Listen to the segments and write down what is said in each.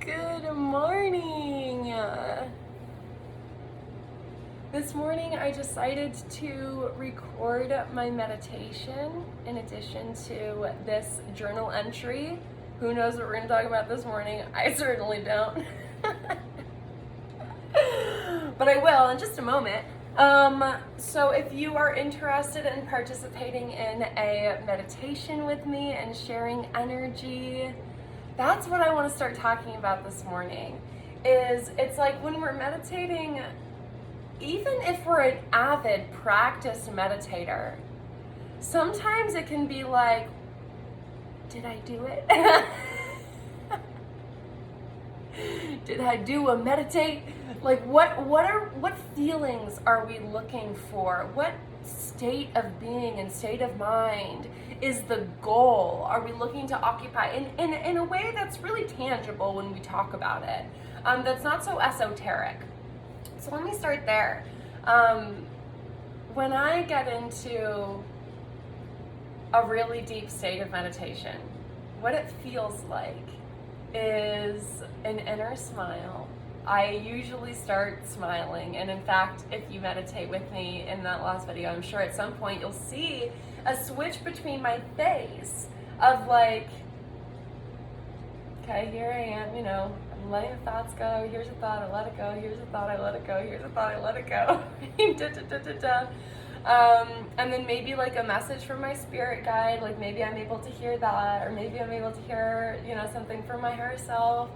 Good morning. This morning I decided to record my meditation in addition to this journal entry. Who knows what we're going to talk about this morning? I certainly don't. But I will in just a moment. So if you are interested in participating in a meditation with me and sharing energy, that's what I want to start talking about this morning. It's like when we're meditating, even if we're an avid practice meditator, sometimes it can be like, did I do it? Did I do a meditate? Like what feelings are we looking for? What state of being and state of mind is the goal? Are we looking to occupy in a way that's really tangible when we talk about it? That's not so esoteric. So let me start there. When I get into a really deep state of meditation, what it feels like is an inner smile. I usually start smiling, and in fact, if you meditate with me in that last video, I'm sure at some point you'll see a switch between my face of like, okay, here I am, I'm letting the thoughts go, here's a thought, I let it go, here's a thought, I let it go, here's a thought, I let it go. And then maybe like a message from my spirit guide, like maybe I'm able to hear that, or maybe I'm able to hear, something from my higher self.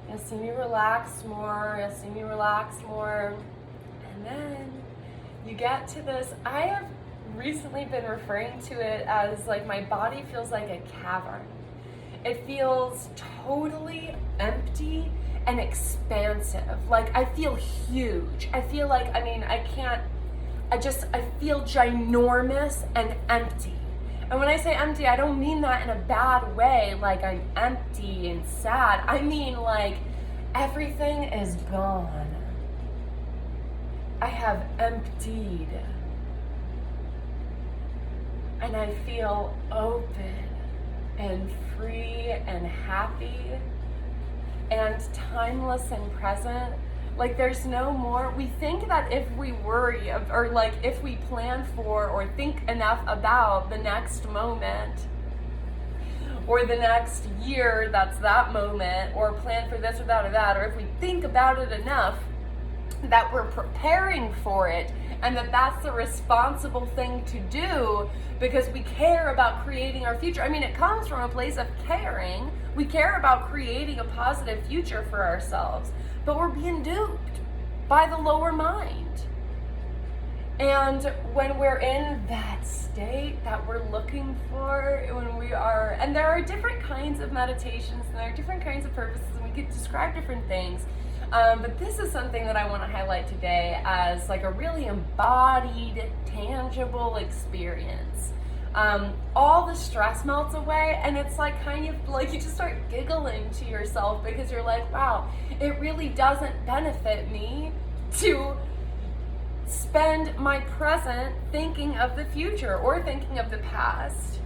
You'll see me relax more, and then you get to this. I have recently been referring to it as like my body feels like a cavern. It feels totally empty and expansive. Like I feel huge. I feel like, I feel ginormous and empty. And when I say empty, I don't mean that in a bad way, like I'm empty and sad. I mean like everything is gone. I have emptied. And I feel open and free and happy and timeless and present. Like there's no more. We think that if we worry or like if we plan for or think enough about the next moment or the next year that's that moment, or plan for this or that or that, or if we think about it enough that we're preparing for it and that's the responsible thing to do because we care about creating our future. It comes from a place of caring. We care about creating a positive future for ourselves. But we're being duped by the lower mind. And when we're in that state that we're looking for, and there are different kinds of meditations, and there are different kinds of purposes, and we could describe different things. But this is something that I want to highlight today as like a really embodied, tangible experience. All the stress melts away, and it's like kind of like you just start giggling to yourself because you're like, wow, it really doesn't benefit me to spend my present thinking of the future or thinking of the past.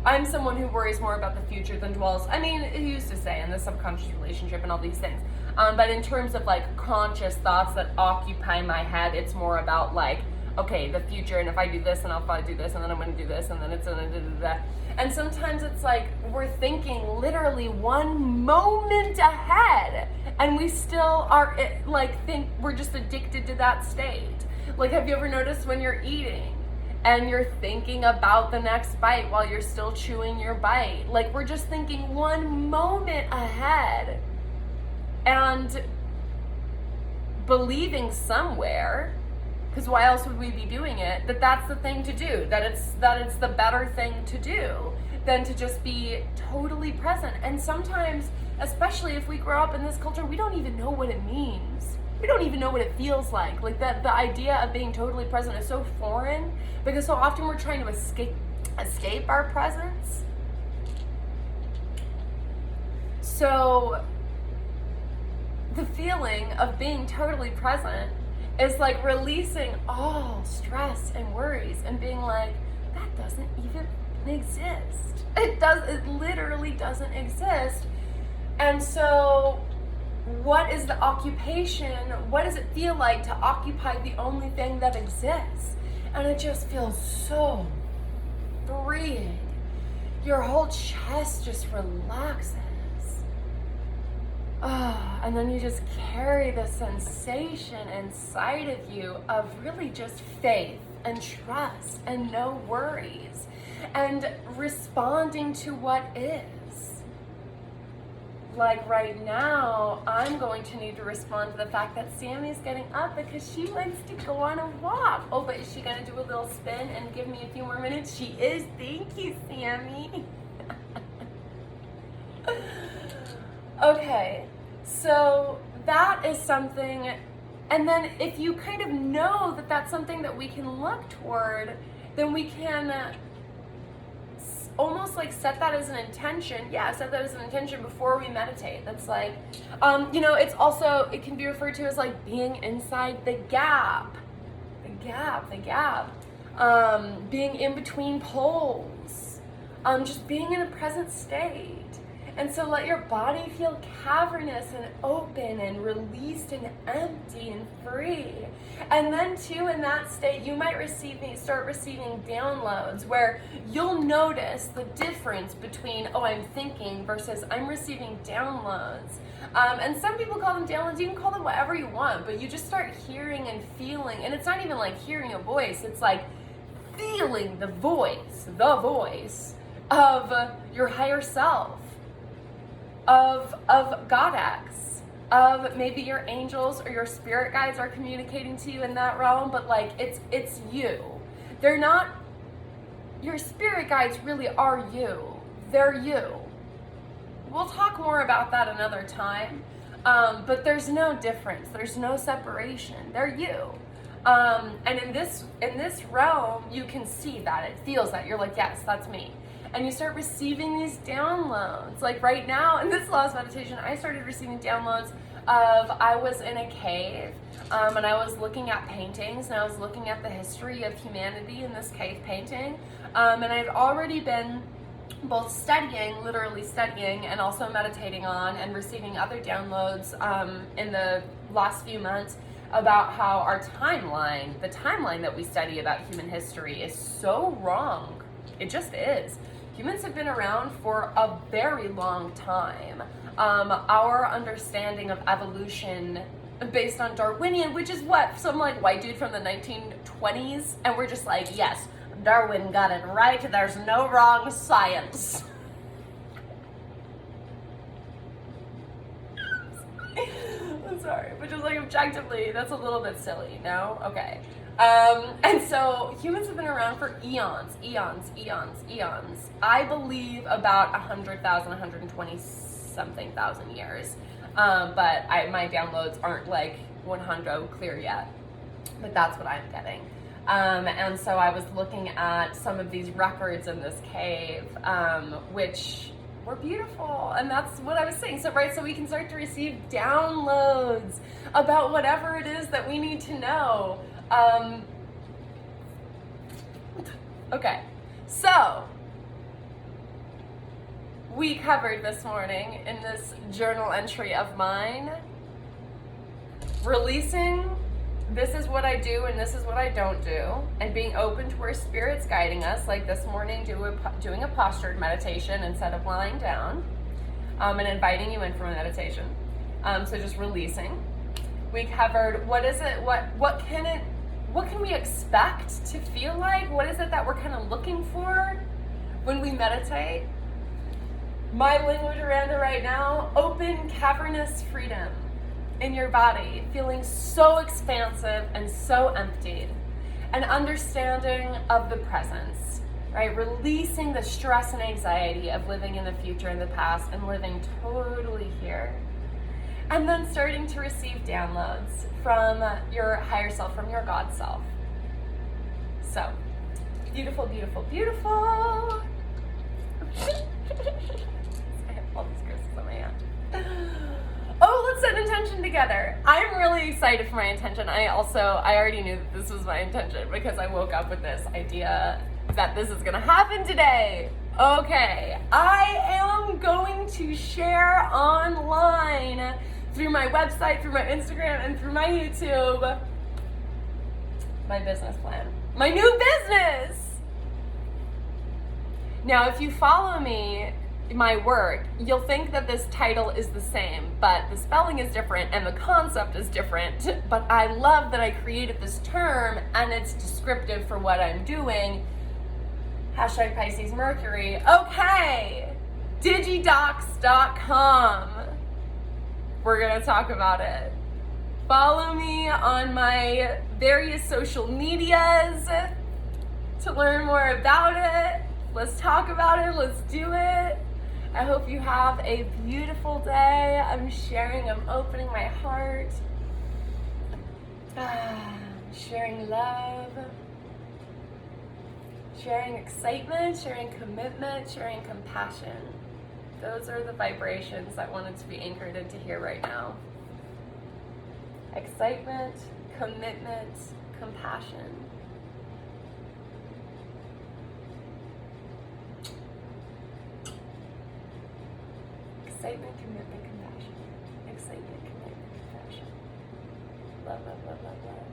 I'm someone who worries more about the future than dwells. It used to say in the subconscious relationship and all these things. But in terms of like conscious thoughts that occupy my head, it's more about like, okay, the future, and if I do this, and I'll probably do this, and then I'm going to do this, and then it's going to da. And sometimes it's like we're thinking literally one moment ahead, and we still are think we're just addicted to that state. Like, have you ever noticed when you're eating and you're thinking about the next bite while you're still chewing your bite? Like, we're just thinking one moment ahead and believing somewhere, because why else would we be doing it, that's the thing to do, that it's the better thing to do than to just be totally present. And sometimes, especially if we grow up in this culture, we don't even know what it means. We don't even know what it feels like. Like that, the idea of being totally present is so foreign because so often we're trying to escape our presence. So the feeling of being totally present is like releasing all stress and worries and being like, that doesn't even exist. It literally doesn't exist. And so what is the occupation? What does it feel like to occupy the only thing that exists? And it just feels so freeing. Your whole chest just relaxes. And then you just carry the sensation inside of you of really just faith and trust and no worries and responding to what is. Like right now, I'm going to need to respond to the fact that Sammy's getting up because she likes to go on a walk. Oh, but is she gonna do a little spin and give me a few more minutes? She is. Thank you, Sammy. Okay, so that is something, and then if you kind of know that that's something that we can look toward, then we can almost like set that as an intention. Yeah, set that as an intention before we meditate. That's like, it's also, it can be referred to as like being inside the gap. Being in between poles. Just being in a present state. And so let your body feel cavernous and open and released and empty and free. And then too, in that state, you might start receiving downloads where you'll notice the difference between, I'm thinking versus I'm receiving downloads. And some people call them downloads. You can call them whatever you want, but you just start hearing and feeling. And it's not even like hearing a voice. It's like feeling the voice of your higher self. Of Godex, of maybe your angels or your spirit guides are communicating to you in that realm, but like it's you. They're not, your spirit guides really are you. They're you. We'll talk more about that another time, but there's no difference. There's no separation. They're you. And in this realm, you can see that. It feels that. You're like, yes, that's me. And you start receiving these downloads. Like right now, in this last meditation, I started receiving downloads of, I was in a cave, and I was looking at paintings, and I was looking at the history of humanity in this cave painting. And I'd already been both literally studying, and also meditating on and receiving other downloads in the last few months about how our timeline, the timeline that we study about human history, is so wrong. It just is. Humans have been around for a very long time. Our understanding of evolution based on Darwinian, which is what, some like white dude from the 1920s, and we're just like, yes, Darwin got it right, there's no wrong science. I'm sorry, but just like objectively, that's a little bit silly, no? Okay. And so humans have been around for eons. I believe about 100,000, 120-something thousand years. But my downloads aren't like 100 clear yet. But that's what I'm getting. And so I was looking at some of these records in this cave, which were beautiful. And that's what I was saying. So we can start to receive downloads about whatever it is that we need to know. Okay, so we covered this morning in this journal entry of mine, releasing, this is what I do and this is what I don't do, and being open to where spirit's guiding us, like this morning doing a postured meditation instead of lying down, and inviting you in for a meditation. So just releasing. We covered what can we expect to feel like? What is it that we're kind of looking for when we meditate? My language around it right now, open, cavernous freedom in your body, feeling so expansive and so emptied. An understanding of the presence, right? Releasing the stress and anxiety of living in the future and the past and living totally here. And then starting to receive downloads from your higher self, from your God self. So, beautiful, beautiful, beautiful. I have all these crystals on my hand. Oh, let's set intention together. I'm really excited for my intention. I already knew that this was my intention because I woke up with this idea that this is gonna happen today. Okay, I am going to share online through my website, through my Instagram, and through my YouTube, my business plan, my new business. Now, if you follow me, my work, you'll think that this title is the same, but the spelling is different and the concept is different. But I love that I created this term and it's descriptive for what I'm doing. Hashtag Pisces Mercury. Okay, digidocs.com. We're gonna talk about it. Follow me on my various social medias to learn more about it. Let's talk about it, let's do it. I hope you have a beautiful day. I'm opening my heart. Sharing love, sharing excitement, sharing commitment, sharing compassion. Those are the vibrations I wanted to be anchored into here right now. Excitement, commitment, compassion. Excitement, commitment, compassion. Excitement, commitment, compassion. Love, love, love, love, love.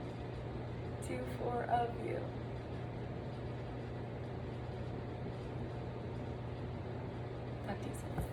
2, 4 of you. Talk to you soon.